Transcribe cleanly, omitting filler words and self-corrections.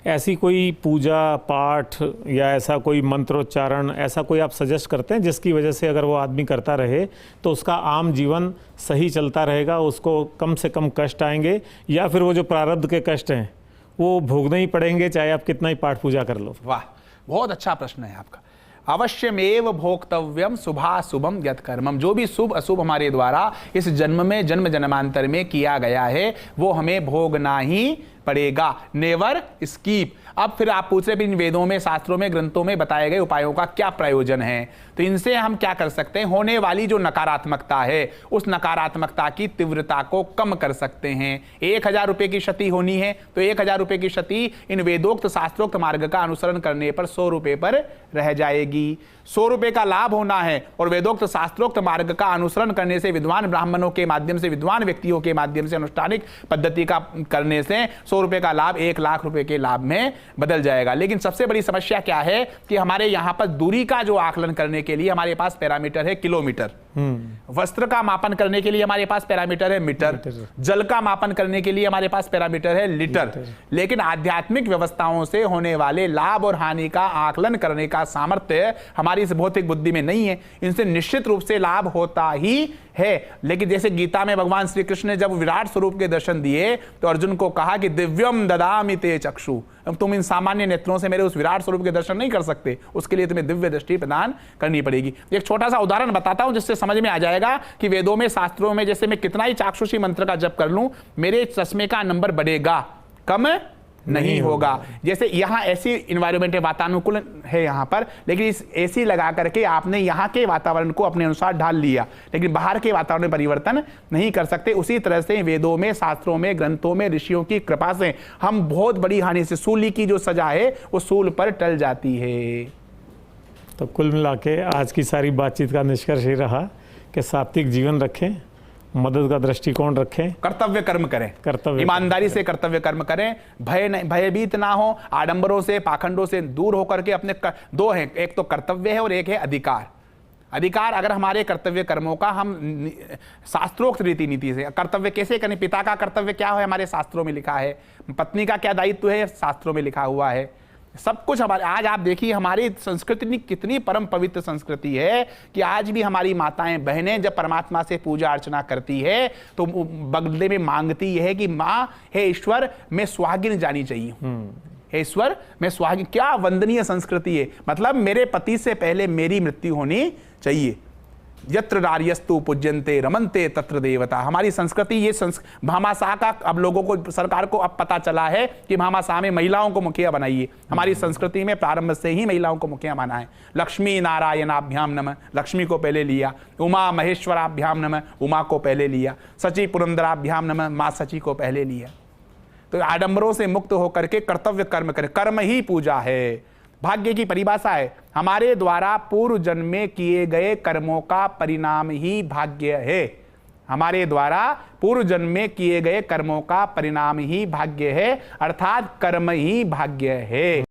ऐसी कोई पूजा पाठ या ऐसा कोई मंत्रोच्चारण, ऐसा कोई आप सजेस्ट करते हैं जिसकी वजह से अगर वो आदमी करता रहे तो उसका आम जीवन सही चलता रहेगा, उसको कम से कम कष्ट आएंगे, या फिर वो जो प्रारब्ध के कष्ट हैं वो भोगने ही पड़ेंगे चाहे आप कितना ही पाठ पूजा कर लो? वाह, बहुत अच्छा प्रश्न है आपका। अवश्यमेव भोक्तव्यम शुभाशुभम यत् कर्मम। जो भी शुभ अशुभ हमारे द्वारा इस जन्म में, जन्म जन्मांतर में किया गया है वो हमें भोगना ही पड़ेगा, नेवर स्कीप। अब फिर आप पूछ रहे इन वेदों में, शास्त्रों में, ग्रंथों में बताए गए उपायों का क्या प्रयोजन है? तो इनसे हम क्या कर सकते हैं? होने वाली जो नकारात्मकता है उस नकारात्मकता की तीव्रता को कम कर सकते हैं। 1000 रुपए की क्षति होनी है तो 1000 रुपए की क्षति इन वेदोक्त शास्त्रोक्त मार्ग का अनुसरण करने पर 100 रुपए पर रह जाएगी। 100 रुपए का लाभ होना है और वेदोक्त शास्त्रोक्त मार्ग का अनुसरण करने से, विद्वान ब्राह्मणों के माध्यम से, विद्वान व्यक्तियों के माध्यम से, अनुष्ठानिक पद्धति का करने से 100 रुपए का लाभ 1 लाख रुपए के लाभ में बदल जाएगा। लेकिन सबसे बड़ी समस्या क्या है कि हमारे यहां पर दूरी का जो आकलन करने के लिए हमारे पास पैरामीटर है किलोमीटर, वस्त्र का मापन करने के लिए हमारे पास पैरामीटर है मीटर, जल का मापन करने के लिए हमारे पास पैरामीटर है लीटर। लेकिन आध्यात्मिक व्यवस्थाओं से होने वाले लाभ और हानि का आकलन करने का सामर्थ्य हमारी इस भौतिक बुद्धि में नहीं है। इनसे निश्चित रूप से लाभ होता ही है। लेकिन जैसे गीता में भगवान श्री कृष्ण ने जब विराट स्वरूप के दर्शन दिए तो अर्जुन को कहा कि दिव्यम ददामि ते चक्षु, अब तुम इन सामान्य नेत्रों से मेरे उस विराट स्वरूप के दर्शन नहीं कर सकते, उसके लिए तुम्हें दिव्य दृष्टि प्रदान करनी पड़ेगी। एक छोटा सा उदाहरण बताता हूं जिससे समझ में आ जाएगा कि वेदों में, शास्त्रों में, जैसे मैं कितना ही चाक्षुषी मंत्र का जप कर लूं मेरे चश्मे का नंबर बढ़ेगा, कम नहीं होगा। जैसे यहाँ ऐसी इन्वायरमेंट है, वातानुकूल है यहाँ पर, लेकिन इस एसी लगा करके आपने यहाँ के वातावरण को अपने अनुसार ढाल लिया, लेकिन बाहर के वातावरण में परिवर्तन नहीं कर सकते। उसी तरह से वेदों में, शास्त्रों में, ग्रंथों में, ऋषियों की कृपा से हम बहुत बड़ी हानि से, सूली की जो सजा है वो सूल पर टल जाती है। तो कुल मिला के आज की सारी बातचीत का निष्कर्ष ये रहा कि सात्विक जीवन रखें, मदद का दृष्टिकोण रखें, कर्तव्य कर्म करें, ईमानदारी से कर्तव्य कर्म करें, भयभीत ना हो, आडंबरों से, पाखंडों से दूर होकर के अपने दो हैं, एक तो कर्तव्य है और एक है अधिकार। अधिकार अगर हमारे कर्तव्य कर्मों का हम शास्त्रोक्त रीति नीति से कर्तव्य कैसे करें, पिता का कर्तव्य क्या है हमारे शास्त्रों में लिखा है, पत्नी का क्या दायित्व है शास्त्रों में लिखा हुआ है, सब कुछ हमारे। आज आप देखिए हमारी संस्कृति कितनी परम पवित्र संस्कृति है कि आज भी हमारी माताएं बहनें जब परमात्मा से पूजा अर्चना करती है तो बगले में मांगती है कि माँ, हे ईश्वर मैं सुहागिन जानी चाहिए, हे ईश्वर मैं सुहागिन। क्या वंदनीय संस्कृति है, मतलब मेरे पति से पहले मेरी मृत्यु होनी चाहिए। यत्र नार्यस्तु पूज्यन्ते रमन्ते तत्र देवता। हमारी संस्कृति ये भामाशाह का अब लोगों को, सरकार को अब पता चला है कि भामाशाह में महिलाओं को मुखिया बनाइए। हमारी संस्कृति में प्रारंभ से ही महिलाओं को मुखिया माना है। लक्ष्मी नारायणाभ्याम नमः, लक्ष्मी को पहले लिया। उमा महेश्वराभ्याम नमः, उमा को पहले लिया। सची पुरंदराभ्याम नमः, माँ सची को पहले लिया। तो आडंबरों से मुक्त होकर के कर्तव्य कर्म करें, कर्म ही पूजा है। भाग्य की परिभाषा है हमारे द्वारा पूर्व जन्म में किए गए कर्मों का परिणाम ही भाग्य है। हमारे द्वारा पूर्व जन्म में किए गए कर्मों का परिणाम ही भाग्य है, अर्थात कर्म ही भाग्य है।